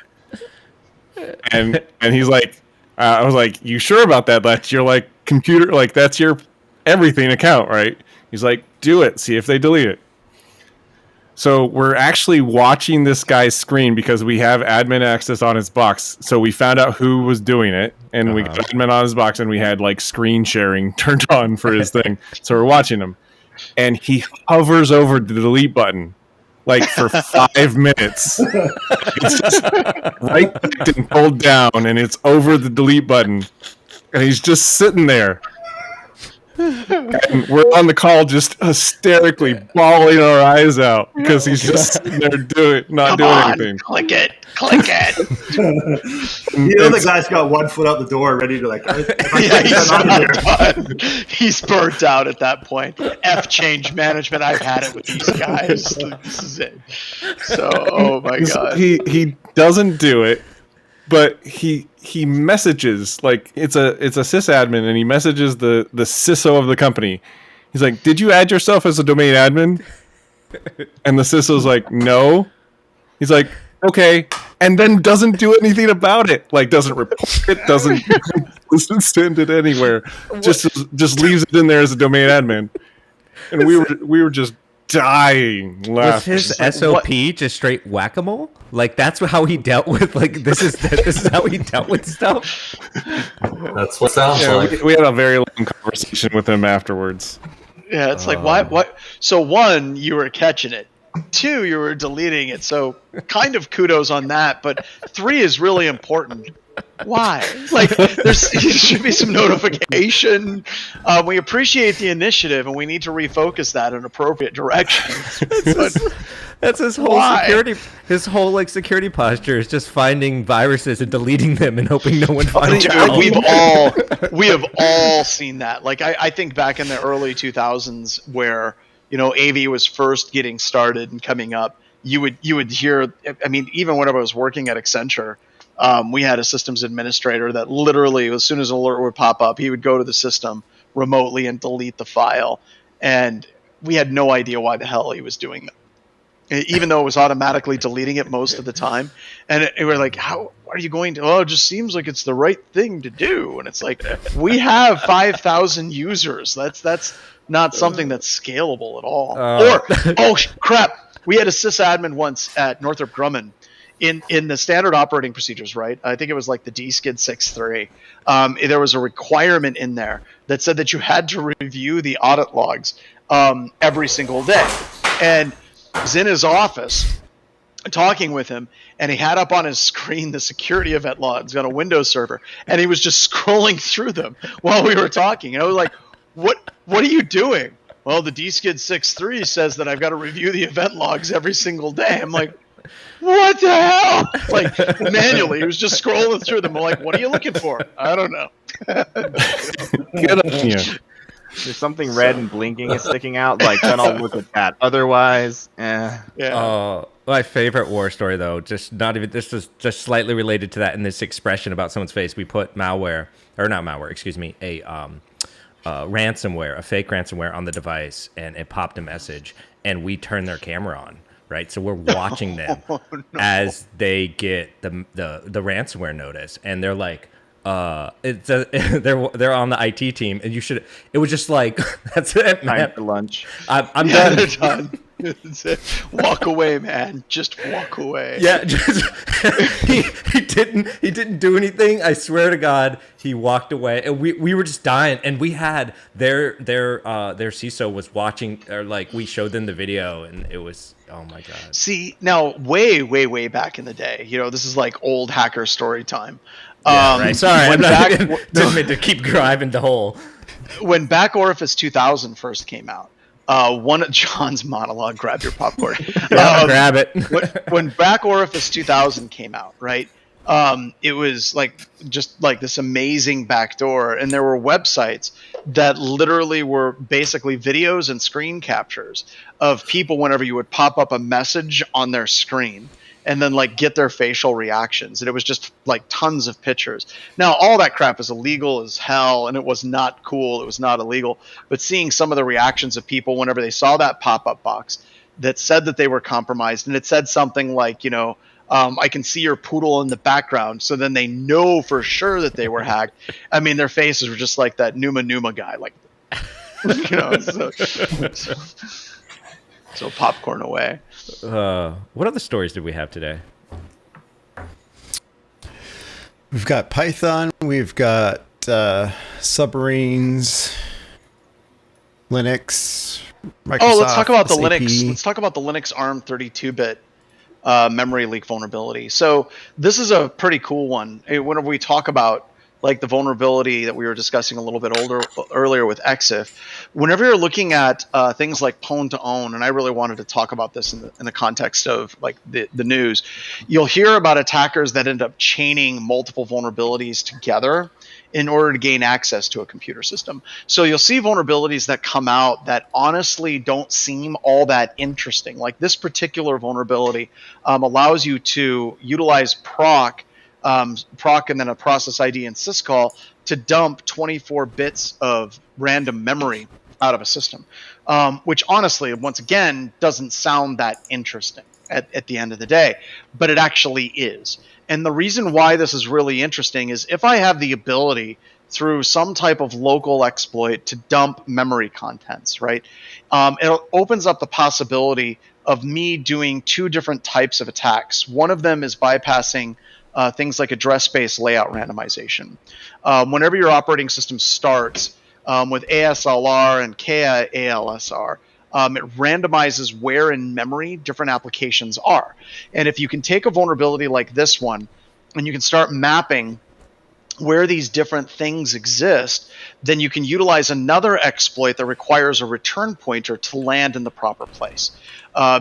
And he's like, I was like, you sure about that? That's your like computer, like that's your everything account, right? He's like, do it. See if they delete it. So we're actually watching this guy's screen because we have admin access on his box. So we found out who was doing it, and we got admin on his box, and we had like screen sharing turned on for his thing. So we're watching him, and he hovers over the delete button like for 5 minutes. It's just right clicked and pulled down, and it's over the delete button, and he's just sitting there. And we're on the call just hysterically bawling our eyes out because he's just sitting there not doing anything. Click it. The guy's got 1 foot out the door ready to like, he's burnt out at that point. Change management. I've had it with these guys. This is it. So, oh my God. He doesn't do it, but he messages, like it's a sysadmin, and he messages the CISO of the company. He's like, did you add yourself as a domain admin? And the CISO's like, no. He's like, okay, and then doesn't do anything about it. Like doesn't report it, doesn't send it anywhere. Just leaves it in there as a domain admin. And we were just dying laughing. Was his SOP just straight whack-a-mole? Like that's how he dealt with this is how he dealt with stuff. That's what sounds like. We had a very long conversation with him afterwards. Yeah, it's like what? So 1, you were catching it. 2, you were deleting it. So kind of kudos on that. But 3 is really important. Why? Like there should be some notification. We appreciate the initiative, and we need to refocus that in an appropriate direction. That's his whole security. His whole like security posture is just finding viruses and deleting them and hoping no one finds out. We have all seen that. Like I think back in the early 2000s, where AV was first getting started and coming up, you would hear. I mean, even when I was working at Accenture. We had a systems administrator that literally, as soon as an alert would pop up, he would go to the system remotely and delete the file. And we had no idea why the hell he was doing that, even though it was automatically deleting it most of the time. And we're like, how are you going to? Oh, it just seems like it's the right thing to do. And it's like, we have 5,000 users. That's not something that's scalable at all. Crap. We had a sysadmin once at Northrop Grumman. In the standard operating procedures, right? I think it was like the DSKID 6.3. There was a requirement in there that said that you had to review the audit logs every single day. And I was in his office talking with him, and he had up on his screen the security event logs on a Windows server, and he was just scrolling through them while we were talking. And I was like, what are you doing? Well, the DSKID 6.3 says that I've got to review the event logs every single day. I'm like, what the hell? Like, manually, he was just scrolling through them. I'm like, what are you looking for? I don't know. Good on you. There's something red and blinking is sticking out. Like, then I'll look at that. Otherwise, Yeah. My favorite war story, though, this is just slightly related to that in this expression about someone's face. We put ransomware, a fake ransomware on the device, and it popped a message, and we turned their camera on, right? So we're watching them as they get the ransomware notice, and they're like, they're on the IT team, and it was just like, that's it, man. time for lunch. I'm done. They're done. Walk away, man. Just walk away. Yeah, he didn't do anything. I swear to God, he walked away, and we were just dying. And we had their CISO was watching, or like we showed them the video, and it was, oh my God. See, now way back in the day, this is like old hacker story time. Yeah, right. Sorry, didn't mean to keep driving the hole. When Back Orifice 2000 first came out, one of John's monologue, grab your popcorn. Grab it. when Back Orifice 2000 came out, right? It was just like this amazing backdoor, and there were websites that literally were basically videos and screen captures of people whenever you would pop up a message on their screen, and then get their facial reactions. And it was just tons of pictures. Now, all that crap is illegal as hell, and it was not cool. It was not illegal. But seeing some of the reactions of people whenever they saw that pop-up box that said that they were compromised, and it said something like, I can see your poodle in the background. So then they know for sure that they were hacked. I mean, their faces were just like that Numa guy. So popcorn away. What other stories did we have today? We've got Python. We've got submarines, Linux, Microsoft. Let's talk about the SAP. Linux. Let's talk about the Linux ARM 32-bit memory leak vulnerability. So this is a pretty cool one. Whenever we talk about the vulnerability that we were discussing a little bit earlier with EXIF, whenever you're looking at things like pwn to own, and I really wanted to talk about this in the context of the news, you'll hear about attackers that end up chaining multiple vulnerabilities together in order to gain access to a computer system. So you'll see vulnerabilities that come out that honestly don't seem all that interesting. Like this particular vulnerability allows you to utilize proc and then a process ID and syscall to dump 24 bits of random memory out of a system, which honestly, once again, doesn't sound that interesting at the end of the day, but it actually is. And the reason why this is really interesting is if I have the ability through some type of local exploit to dump memory contents, right? It opens up the possibility of me doing two different types of attacks. One of them is bypassing things like address space layout randomization. Whenever your operating system starts with ASLR and KALSR, it randomizes where in memory different applications are. And if you can take a vulnerability like this one and you can start mapping where these different things exist, then you can utilize another exploit that requires a return pointer to land in the proper place.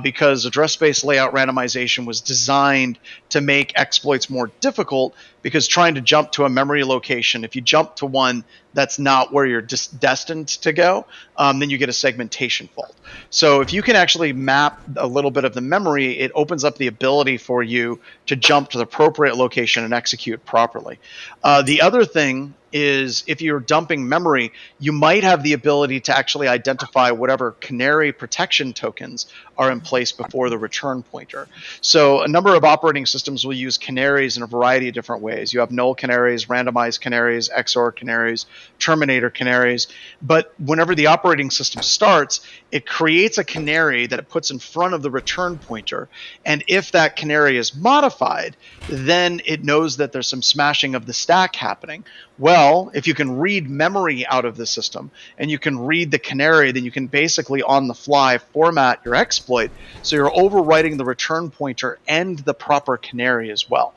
Because address space layout randomization was designed to make exploits more difficult, because trying to jump to a memory location, if you jump to one that's not where you're destined to go, then you get a segmentation fault. So if you can actually map a little bit of the memory, it opens up the ability for you to jump to the appropriate location and execute properly. The other thing is if you're dumping memory, you might have the ability to actually identify whatever canary protection tokens are in place before the return pointer. So a number of operating systems will use canaries in a variety of different ways. You have null canaries, randomized canaries, XOR canaries, terminator canaries. But whenever the operating system starts, it creates a canary that it puts in front of the return pointer. And if that canary is modified, then it knows that there's some smashing of the stack happening. Well, if you can read memory out of the system and you can read the canary, then you can basically on the fly format your exploit so you're overwriting the return pointer and the proper canary as well.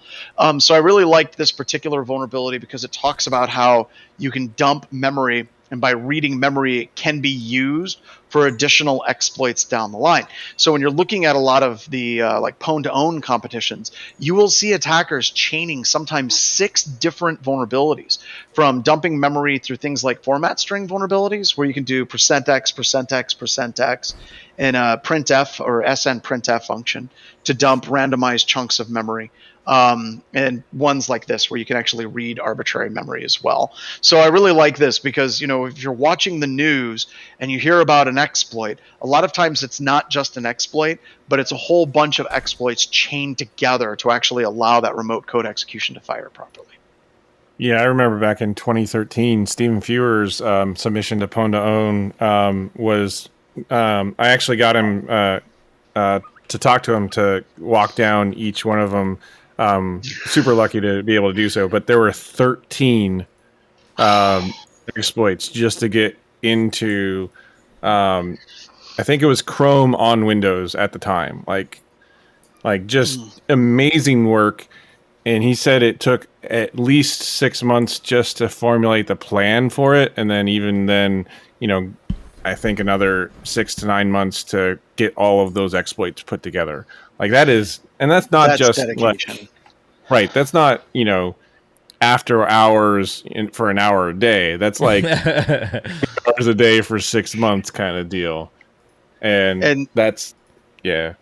So I really liked this particular vulnerability because it talks about how you can dump memory, and by reading memory, it can be used for additional exploits down the line. So when you're looking at a lot of the like pwn to own competitions, you will see attackers chaining sometimes 6 different vulnerabilities, from dumping memory through things like format string vulnerabilities, where you can do %x, %x, %x, and a printf or sn printf function to dump randomized chunks of memory. And ones like this where you can actually read arbitrary memory as well. So I really like this because, you know, if you're watching the news and you hear about an exploit, a lot of times it's not just an exploit, but it's a whole bunch of exploits chained together to actually allow that remote code execution to fire properly. Yeah, I remember back in 2013, Stephen Fewer's submission to Pwn to Own was, I actually got him to talk to him to walk down each one of them. Super lucky to be able to do so, but there were 13 exploits just to get into, I think it was Chrome on Windows at the time. Like just amazing work. And he said it took at least 6 months just to formulate the plan for it. And then even then, you know, I think another 6 to 9 months to get all of those exploits put together. Like that is, and that's not just dedication. Like, right. That's not, you know, after hours for an hour a day. That's like hours a day for 6 months kind of deal. And that's, yeah.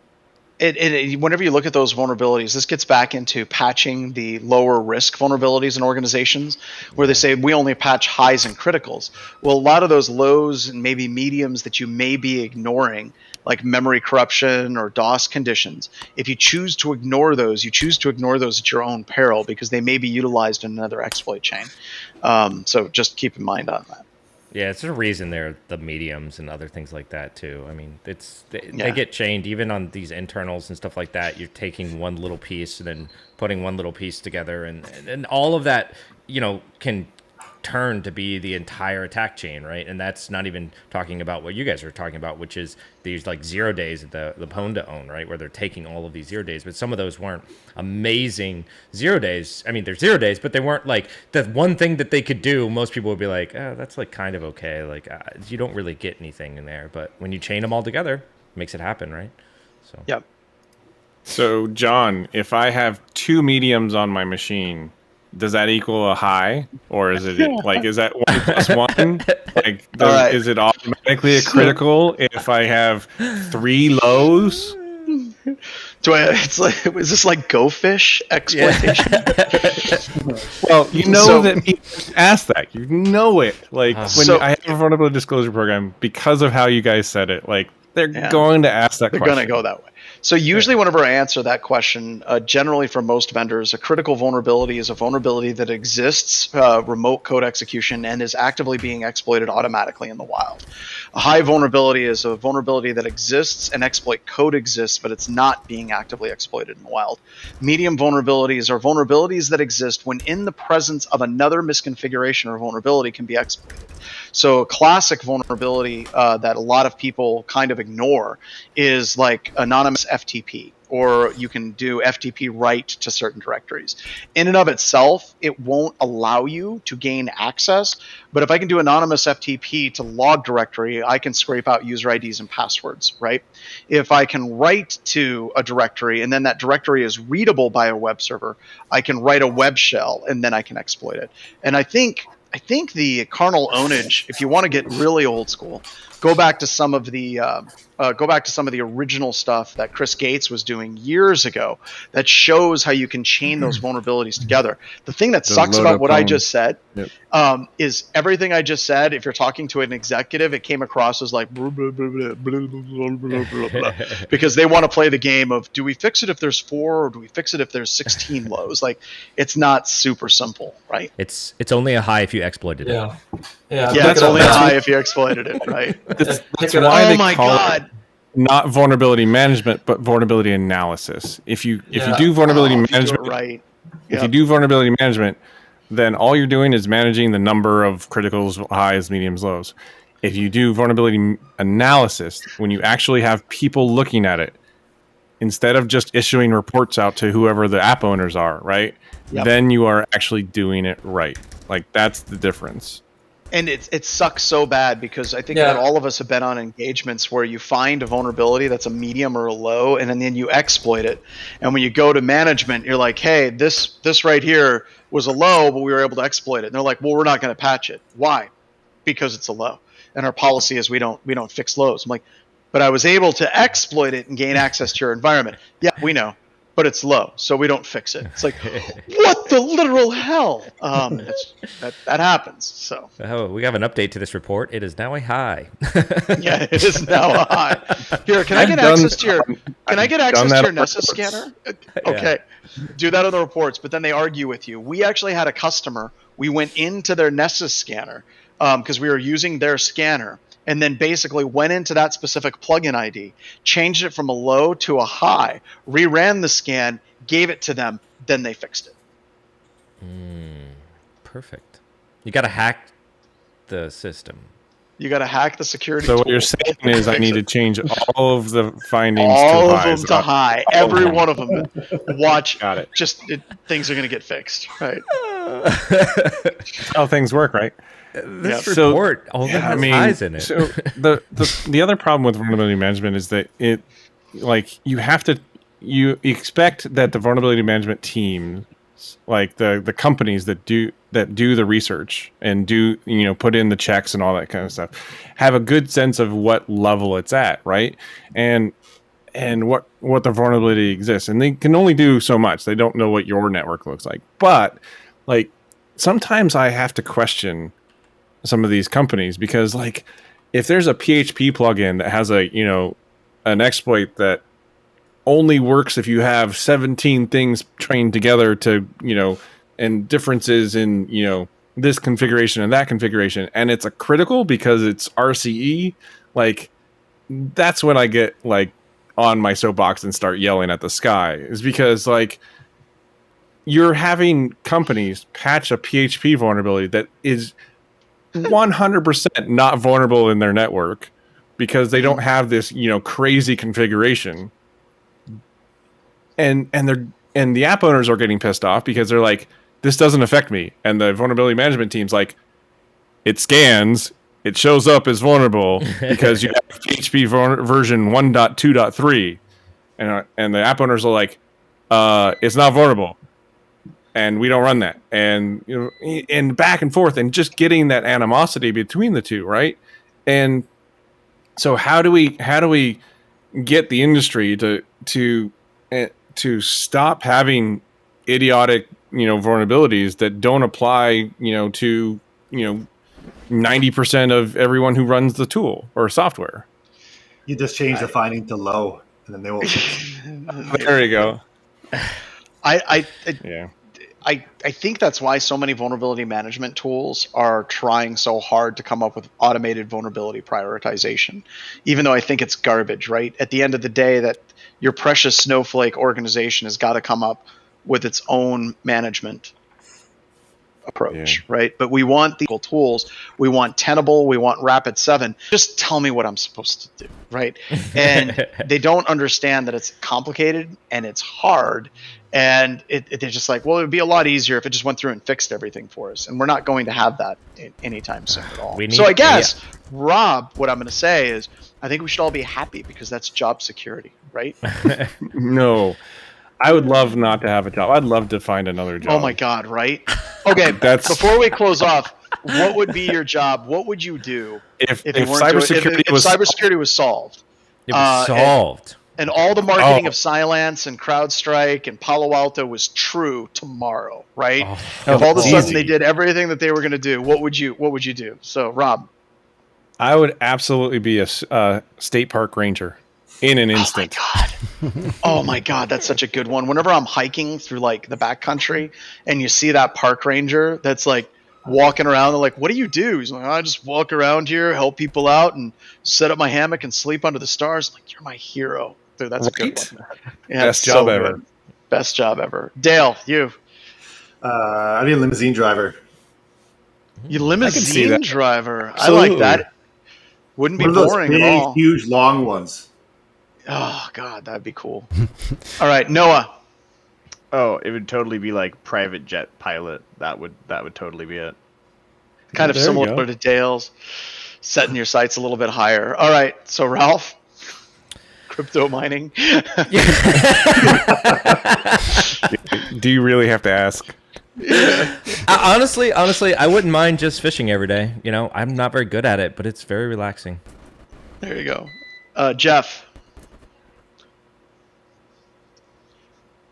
Whenever you look at those vulnerabilities, this gets back into patching the lower risk vulnerabilities in organizations where they say we only patch highs and criticals. Well, a lot of those lows and maybe mediums that you may be ignoring, like memory corruption or DOS conditions, if you choose to ignore those, you choose to ignore those at your own peril because they may be utilized in another exploit chain. So just keep in mind on that. Yeah, it's a reason they're the mediums and other things like that too. I mean, they get chained even on these internals and stuff like that. You're taking one little piece and then putting one little piece together, and all of that, you know, can turn to be the entire attack chain, right? And that's not even talking about what you guys are talking about, which is these like 0 days at the pwn to own, right? Where they're taking all of these 0 days, but some of those weren't amazing 0 days. I mean, they're 0 days, but they weren't like the one thing that they could do. Most people would be like, oh, that's like kind of okay. Like you don't really get anything in there, but when you chain them all together, it makes it happen, right? So yep. So John, if I have 2 mediums on my machine, does that equal a high, or is it like, is that 1 plus 1? Like, is it automatically a critical if I have 3 lows? It's like, is this like Go Fish exploitation? Yeah. Well, you know that people ask that. You know it. Like when I have a vulnerability disclosure program, because of how you guys said it, like they're going to ask that question. They're going to go that way. So usually whenever I answer that question, generally for most vendors, a critical vulnerability is a vulnerability that exists, remote code execution, and is actively being exploited automatically in the wild. A high vulnerability is a vulnerability that exists and exploit code exists, but it's not being actively exploited in the wild. Medium vulnerabilities are vulnerabilities that exist when in the presence of another misconfiguration or vulnerability can be exploited. So a classic vulnerability that a lot of people kind of ignore is like anonymous FTP, or you can do FTP write to certain directories. In and of itself, it won't allow you to gain access, but if I can do anonymous FTP to log directory, I can scrape out user IDs and passwords, right? If I can write to a directory and then that directory is readable by a web server, I can write a web shell and then I can exploit it. And I think the kernel ownage, if you want to get really old school, go back to some of the original stuff that Chris Gates was doing years ago that shows how you can chain those vulnerabilities together. The thing that sucks about what I just said is everything I just said, if you're talking to an executive, it came across as like blah, blah, blah, blah, blah, blah, blah, blah, blah, because they want to play the game of, do we fix it if there's 4 or do we fix it if there's 16 lows? Like, it's not super simple, right? It's only a high if you exploited it. Yeah, it's only a high if you exploited it, right? That's why they call it not vulnerability management, but vulnerability analysis. If you do vulnerability management, if you do vulnerability management, then all you're doing is managing the number of criticals, highs, mediums, lows. If you do vulnerability analysis, when you actually have people looking at it, instead of just issuing reports out to whoever the app owners are, right? Then you are actually doing it right. Like, that's the difference. And it sucks so bad because I think that all of us have been on engagements where you find a vulnerability that's a medium or a low, and then you exploit it. And when you go to management, you're like, hey, this right here was a low, but we were able to exploit it. And they're like, well, we're not going to patch it. Why? Because it's a low. And our policy is we don't fix lows. I'm like, but I was able to exploit it and gain access to your environment. Yeah, we know. But it's low, so we don't fix it. It's like, what the literal hell? That happens. So we have an update to this report. It is now a high. yeah, it is now a high. Here, can I get access to your Nessus scanner? Okay, do that on the reports. But then they argue with you. We actually had a customer. We went into their Nessus scanner because we were using their scanner. And then basically went into that specific plugin ID, changed it from a low to a high, reran the scan, gave it to them, then they fixed it. Perfect. You got to hack the system. You got to hack the security. So what you're saying is I need to change all of the findings all to of them to high. Every one of them. Watch. Got it. Things are going to get fixed, right? That's how things work, right? This report only has highs in it. So the other problem with vulnerability management is that you expect that the vulnerability management team, like the companies that do the research and put in the checks and all that kind of stuff, have a good sense of what level it's at, right? And what the vulnerability exists, and they can only do so much. They don't know what your network looks like, but like sometimes I have to question some of these companies because, like, if there's a PHP plugin that has an exploit that only works if you have 17 things trained together to and differences in this configuration and that configuration, and it's a critical because it's RCE, like, that's when I get like on my soapbox and start yelling at the sky, is because like you're having companies patch a PHP vulnerability that is 100% not vulnerable in their network because they don't have this crazy configuration, and the app owners are getting pissed off because they're like, this doesn't affect me, and the vulnerability management team's like, it scans, it shows up as vulnerable because you have PHP version 1.2.3, and the app owners are like, it's not vulnerable. And we don't run that, and and back and forth, and just getting that animosity between the two, right? And so, how do we get the industry to stop having idiotic vulnerabilities that don't apply to 90% of everyone who runs the tool or software? You just change the finding to low, and then they will. There you go. I think that's why so many vulnerability management tools are trying so hard to come up with automated vulnerability prioritization, even though I think it's garbage, right? At the end of the day, that your precious snowflake organization has got to come up with its own management approach, right? But we want the tools. We want Tenable. We want Rapid7. Just tell me what I'm supposed to do, right? And they don't understand that it's complicated and it's hard. And they're just like, well, it would be a lot easier if it just went through and fixed everything for us. And we're not going to have that anytime soon at all. So I guess, Rob, what I'm going to say is I think we should all be happy because that's job security, right? No. I would love not to have a job. I'd love to find another job. Oh, my God, right? Okay, before we close off, what would be your job? What would you do if cybersecurity was solved? It was solved. And all the marketing of Cylance and CrowdStrike and Palo Alto was true tomorrow, right? If all of a sudden they did everything that they were going to do, what would you do? So, Rob, I would absolutely be a state park ranger in an instant. Oh my God, that's such a good one. Whenever I'm hiking through like the backcountry and you see that park ranger that's like walking around, they're like, what do you do? He's like, I just walk around here, help people out, and set up my hammock and sleep under the stars. I'm like, you're my hero. Dude, that's a good one. Yeah, Best job ever. Good. Best job ever. Dale, you. I'd be a limousine driver. You limousine driver. Absolutely. I like that. Wouldn't be boring big, at all. Huge, long ones. Oh God, that'd be cool. All right, Noah. Oh, it would totally be like private jet pilot. That would totally be it. Kind of There you similar go. to Dale's, setting your sights a little bit higher. All right, so Ralph, crypto mining. Do you really have to ask? Honestly, I wouldn't mind just fishing every day. You know, I'm not very good at it, but it's very relaxing. There you go. Jeff.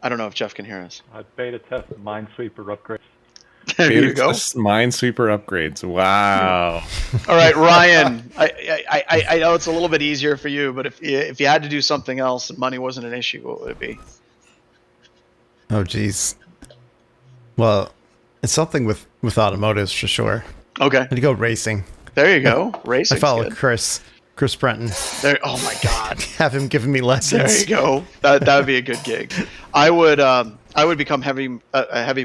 I don't know if Jeff can hear us. I beta test Minesweeper upgrades. There you go. Minesweeper upgrades. Wow. All right, Ryan. I know it's a little bit easier for you, but if you had to do something else and money wasn't an issue, what would it be? Oh, geez. Well, it's something with automotives for sure. Okay. I'd go racing. There you go. Racing. I follow Chris Brenton. There. Oh my God. Have him giving me lessons. There you go. That would be a good gig. I would become a heavy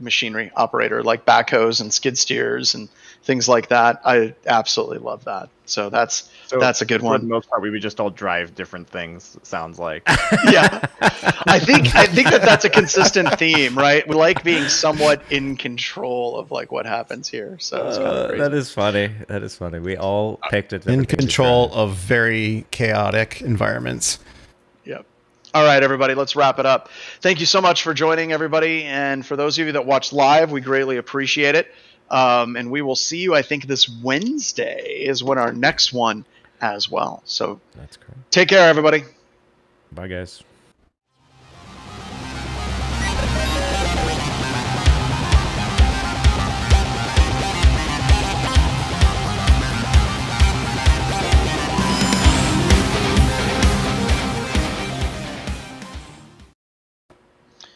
machinery operator, like backhoes and skid steers and things like that. I absolutely love that. So that's a good For the one. most part, we would just all drive different things. It sounds like. Yeah, I think that's a consistent theme, right? We like being somewhat in control of like what happens here. So it's kind of crazy. That is funny. That is funny. We all picked it. In control of very chaotic environments. Yep. All right, everybody, let's wrap it up. Thank you so much for joining, everybody. And for those of you that watch live, we greatly appreciate it. And we will see you, I think, this Wednesday is when our next one as well. So That's correct. take care, everybody. Bye, guys.